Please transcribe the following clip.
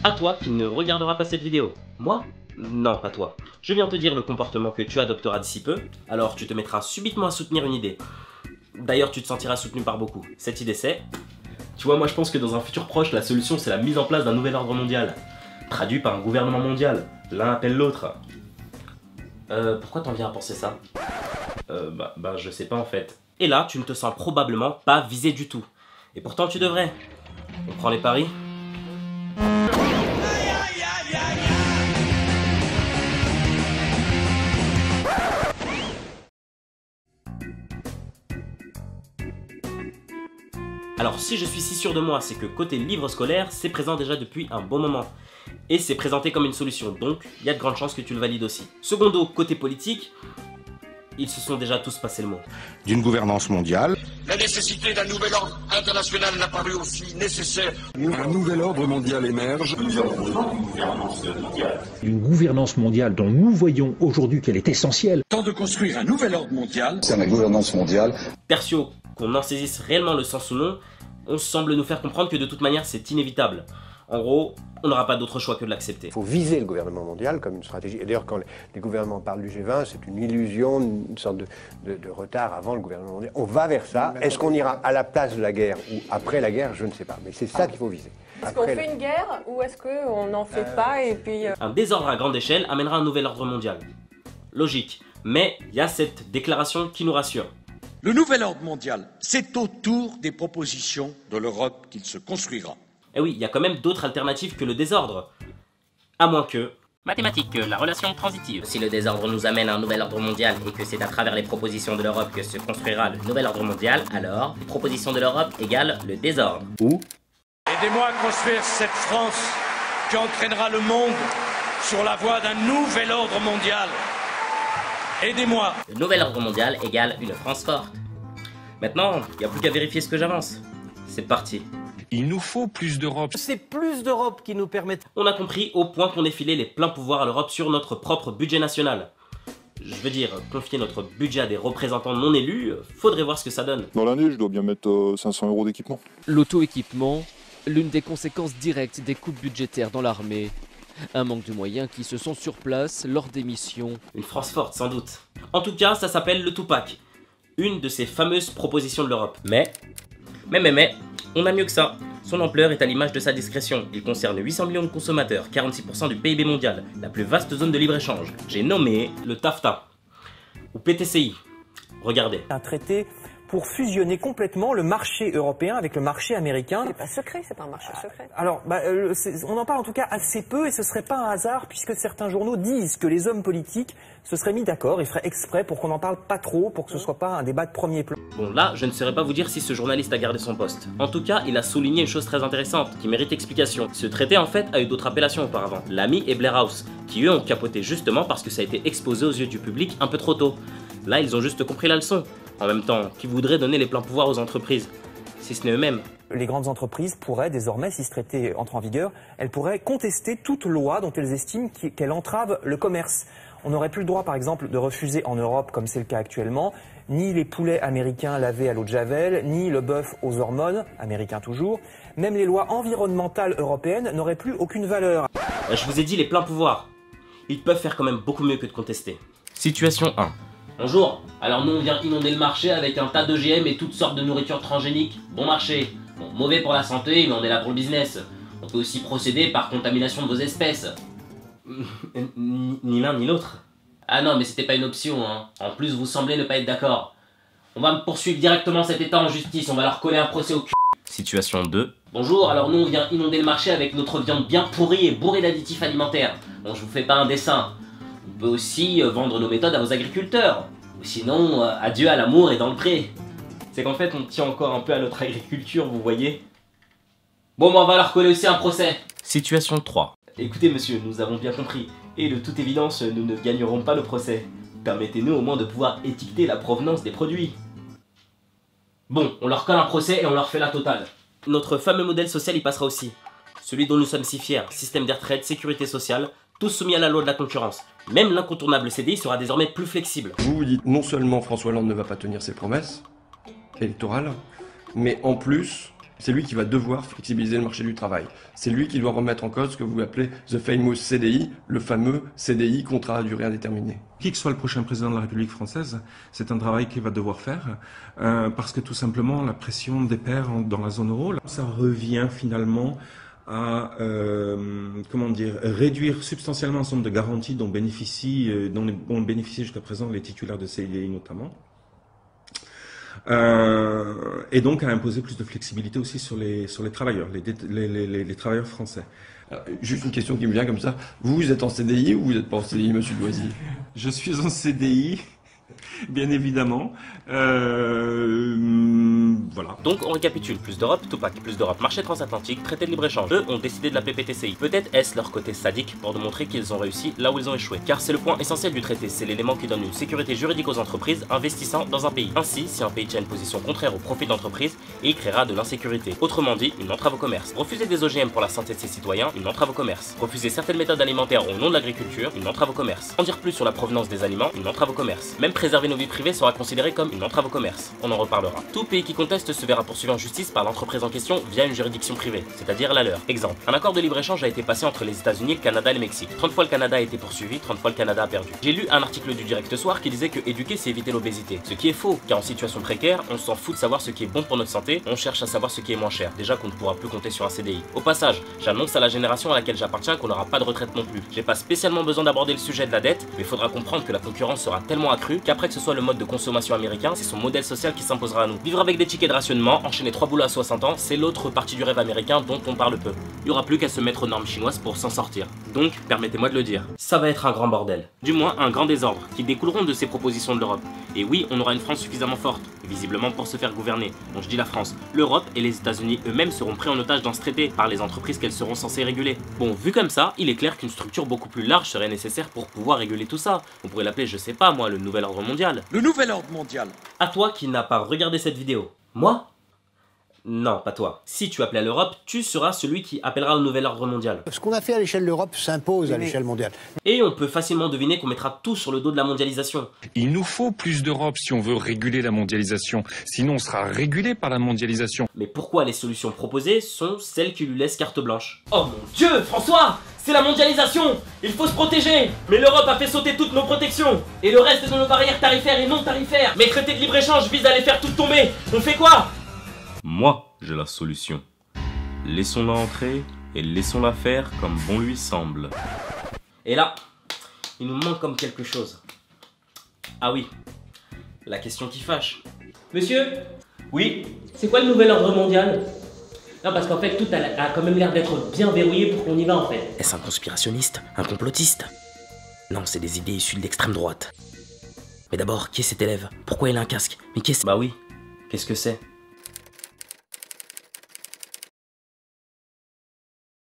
À toi qui ne regardera pas cette vidéo. Moi? Non, pas toi. Je viens te dire le comportement que tu adopteras d'ici peu, alors tu te mettras subitement à soutenir une idée. D'ailleurs, tu te sentiras soutenu par beaucoup. Cette idée c'est... Tu vois, moi je pense que dans un futur proche, la solution c'est la mise en place d'un nouvel ordre mondial. Traduit par un gouvernement mondial. L'un appelle l'autre. Pourquoi t'en viens à penser ça? Je sais pas en fait. Et là, tu ne te sens probablement pas visé du tout. Et pourtant tu devrais. On prend les paris? Alors si je suis si sûr de moi, c'est que côté livre scolaire, c'est présent déjà depuis un bon moment. Et c'est présenté comme une solution, donc il y a de grandes chances que tu le valides aussi. Secondo, côté politique, ils se sont déjà tous passé le mot. D'une gouvernance mondiale. La nécessité d'un nouvel ordre international n'a paru aussi nécessaire. Un nouvel ordre mondial émerge. Une gouvernance mondiale dont nous voyons aujourd'hui qu'elle est essentielle. Temps de construire un nouvel ordre mondial. C'est la gouvernance mondiale. Percio, qu'on en saisisse réellement le sens ou non, on semble nous faire comprendre que de toute manière c'est inévitable. En gros, on n'aura pas d'autre choix que de l'accepter. Il faut viser le gouvernement mondial comme une stratégie. Et d'ailleurs, quand les gouvernements parlent du G20, c'est une illusion, une sorte de retard avant le gouvernement mondial. On va vers ça. Est-ce qu'on ira à la place de la guerre ou après la guerre? Je ne sais pas. Mais c'est ça qu'il faut viser. Est-ce qu'on fait une guerre ou est-ce qu'on n'en fait pas et puis... Un désordre à grande échelle amènera un nouvel ordre mondial. Logique. Mais il y a cette déclaration qui nous rassure. Le nouvel ordre mondial, c'est autour des propositions de l'Europe qu'il se construira. Eh oui, il y a quand même d'autres alternatives que le désordre. À moins que... Mathématiques, la relation transitive. Si le désordre nous amène à un nouvel ordre mondial et que c'est à travers les propositions de l'Europe que se construira le nouvel ordre mondial, alors, les propositions de l'Europe égale le désordre. Ou... Aidez-moi à construire cette France qui entraînera le monde sur la voie d'un nouvel ordre mondial. Aidez-moi. Le nouvel ordre mondial égale une France forte. Maintenant, il n'y a plus qu'à vérifier ce que j'avance. C'est parti. Il nous faut plus d'Europe. C'est plus d'Europe qui nous permet... On a compris au point qu'on ait filé les pleins pouvoirs à l'Europe sur notre propre budget national. Je veux dire, confier notre budget à des représentants non élus, faudrait voir ce que ça donne. Dans l'année, je dois bien mettre 500 € d'équipement. L'auto-équipement, l'une des conséquences directes des coupes budgétaires dans l'armée. Un manque de moyens qui se sont sur place lors des missions. Une France forte, sans doute. En tout cas, ça s'appelle le Tupac. Une de ces fameuses propositions de l'Europe. Mais, on a mieux que ça. Son ampleur est à l'image de sa discrétion. Il concerne 800 millions de consommateurs, 46% du PIB mondial, la plus vaste zone de libre-échange. J'ai nommé le TAFTA, ou PTCI. Regardez. Un traité pour fusionner complètement le marché européen avec le marché américain. C'est pas secret, c'est pas un marché secret. Alors, on en parle en tout cas assez peu et ce serait pas un hasard puisque certains journaux disent que les hommes politiques se seraient mis d'accord et feraient exprès pour qu'on n'en parle pas trop, pour que ce soit pas un débat de premier plan. Bon là, je ne saurais pas vous dire si ce journaliste a gardé son poste. En tout cas, il a souligné une chose très intéressante, qui mérite explication. Ce traité en fait a eu d'autres appellations auparavant. L'AMI et Blair House, qui eux ont capoté justement parce que ça a été exposé aux yeux du public un peu trop tôt. Là, ils ont juste compris la leçon. En même temps, qui voudrait donner les pleins pouvoirs aux entreprises, si ce n'est eux-mêmes? Les grandes entreprises pourraient désormais, si ce traité entre en vigueur, elles pourraient contester toute loi dont elles estiment qu'elle entrave le commerce. On n'aurait plus le droit, par exemple, de refuser en Europe, comme c'est le cas actuellement, ni les poulets américains lavés à l'eau de Javel, ni le bœuf aux hormones, américain toujours. Même les lois environnementales européennes n'auraient plus aucune valeur. Je vous ai dit les pleins pouvoirs. Ils peuvent faire quand même beaucoup mieux que de contester. Situation 1. Bonjour, alors nous on vient inonder le marché avec un tas d'OGM et toutes sortes de nourriture transgénique. Bon marché. Bon, mauvais pour la santé, mais on est là pour le business. On peut aussi procéder par contamination de vos espèces. Ni l'un ni l'autre. Ah non, mais c'était pas une option, hein. En plus, vous semblez ne pas être d'accord. On va me poursuivre directement cet état en justice, on va leur coller un procès au cul. Situation 2. Bonjour, alors nous on vient inonder le marché avec notre viande bien pourrie et bourrée d'additifs alimentaires. Bon, je vous fais pas un dessin. On peut aussi vendre nos méthodes à vos agriculteurs. Ou sinon, adieu à l'amour et dans le pré. C'est qu'en fait, on tient encore un peu à notre agriculture, vous voyez. Bon, on va leur coller aussi un procès. Situation 3. Écoutez monsieur, nous avons bien compris. Et de toute évidence, nous ne gagnerons pas le procès. Permettez-nous au moins de pouvoir étiqueter la provenance des produits. Bon, on leur colle un procès et on leur fait la totale. Notre fameux modèle social y passera aussi. Celui dont nous sommes si fiers, système des retraites, sécurité sociale, tous soumis à la loi de la concurrence. Même l'incontournable CDI sera désormais plus flexible. Vous vous dites non seulement François Hollande ne va pas tenir ses promesses électorales, mais en plus, C'est lui qui va devoir flexibiliser le marché du travail. C'est lui qui doit remettre en cause ce que vous appelez the famous CDI, le fameux CDI, contrat à durée indéterminée. Qui que soit le prochain président de la République française, c'est un travail qu'il va devoir faire, parce que tout simplement la pression des pairs dans la zone euro, ça revient finalement à réduire substantiellement un certain nombre de garanties dont ont bénéficié jusqu'à présent les titulaires de CDI notamment. Et donc à imposer plus de flexibilité aussi sur les travailleurs, les travailleurs français. Alors, juste une question qui me vient comme ça. Vous êtes en CDI ou vous n'êtes pas en CDI, monsieur Loisy? Je suis en CDI. Bien évidemment. Voilà. Donc on récapitule, plus d'Europe, Tupac, plus d'Europe, marché transatlantique, traité de libre-échange. Eux ont décidé de l'appeler PTCI. Peut-être est-ce leur côté sadique pour nous montrer qu'ils ont réussi là où ils ont échoué. Car c'est le point essentiel du traité, c'est l'élément qui donne une sécurité juridique aux entreprises investissant dans un pays. Ainsi, si un pays tient une position contraire au profit d'entreprise, il créera de l'insécurité. Autrement dit, une entrave au commerce. Refuser des OGM pour la santé de ses citoyens, une entrave au commerce. Refuser certaines méthodes alimentaires au nom de l'agriculture, une entrave au commerce. En dire plus sur la provenance des aliments, une entrave au commerce. Même préserver nos vies privées sera considéré comme une entrave au commerce. On en reparlera. Tout pays qui conteste se verra poursuivi en justice par l'entreprise en question via une juridiction privée, c'est-à-dire la leur. Exemple, un accord de libre-échange a été passé entre les États-Unis, le Canada et le Mexique. 30 fois le Canada a été poursuivi, 30 fois le Canada a perdu. J'ai lu un article du Direct Soir qui disait que éduquer c'est éviter l'obésité. Ce qui est faux, car en situation précaire, on s'en fout de savoir ce qui est bon pour notre santé, on cherche à savoir ce qui est moins cher. Déjà qu'on ne pourra plus compter sur un CDI. Au passage, j'annonce à la génération à laquelle j'appartiens qu'on n'aura pas de retraite non plus. J'ai pas spécialement besoin d'aborder le sujet de la dette, mais faudra comprendre que la concurrence sera tellement accrue qu'après que ce soit le mode de consommation américain, c'est son modèle social qui s'imposera à nous. Vivre avec des tickets de rationnement, enchaîner 3 boulots à 60 ans, c'est l'autre partie du rêve américain dont on parle peu. Il n'y aura plus qu'à se mettre aux normes chinoises pour s'en sortir. Donc, permettez-moi de le dire, ça va être un grand bordel. Du moins, un grand désordre, qui découleront de ces propositions de l'Europe. Et oui, on aura une France suffisamment forte, visiblement pour se faire gouverner. Bon, je dis la France. L'Europe et les États-Unis eux-mêmes seront pris en otage dans ce traité par les entreprises qu'elles seront censées réguler. Bon, vu comme ça, il est clair qu'une structure beaucoup plus large serait nécessaire pour pouvoir réguler tout ça. On pourrait l'appeler, je sais pas moi, le nouvel ordre mondial. Le nouvel ordre mondial. À toi qui n'as pas regardé cette vidéo. Moi ? Non, pas toi. Si tu appelles à l'Europe, tu seras celui qui appellera au nouvel ordre mondial. Ce qu'on a fait à l'échelle de l'Europe s'impose à l'échelle mondiale. Et on peut facilement deviner qu'on mettra tout sur le dos de la mondialisation. Il nous faut plus d'Europe si on veut réguler la mondialisation. Sinon, on sera régulé par la mondialisation. Mais pourquoi les solutions proposées sont celles qui lui laissent carte blanche? Oh mon Dieu, François! C'est la mondialisation! Il faut se protéger! Mais l'Europe a fait sauter toutes nos protections! Et le reste de nos barrières tarifaires et non tarifaires! Mes traités de libre-échange visent à les faire toutes tomber! On fait quoi? Moi, j'ai la solution. Laissons-la entrer et laissons-la faire comme bon lui semble. Et là, il nous manque comme quelque chose. Ah oui, la question qui fâche. Monsieur? Oui? C'est quoi le nouvel ordre mondial? Non, parce qu'en fait, tout a quand même l'air d'être bien verrouillé pour qu'on y va, en fait. Est-ce un conspirationniste? Un complotiste? Non, c'est des idées issues de l'extrême droite. Mais d'abord, qui est cet élève? Pourquoi il a un casque? Mais qu'est-ce... Bah oui, qu'est-ce que c'est?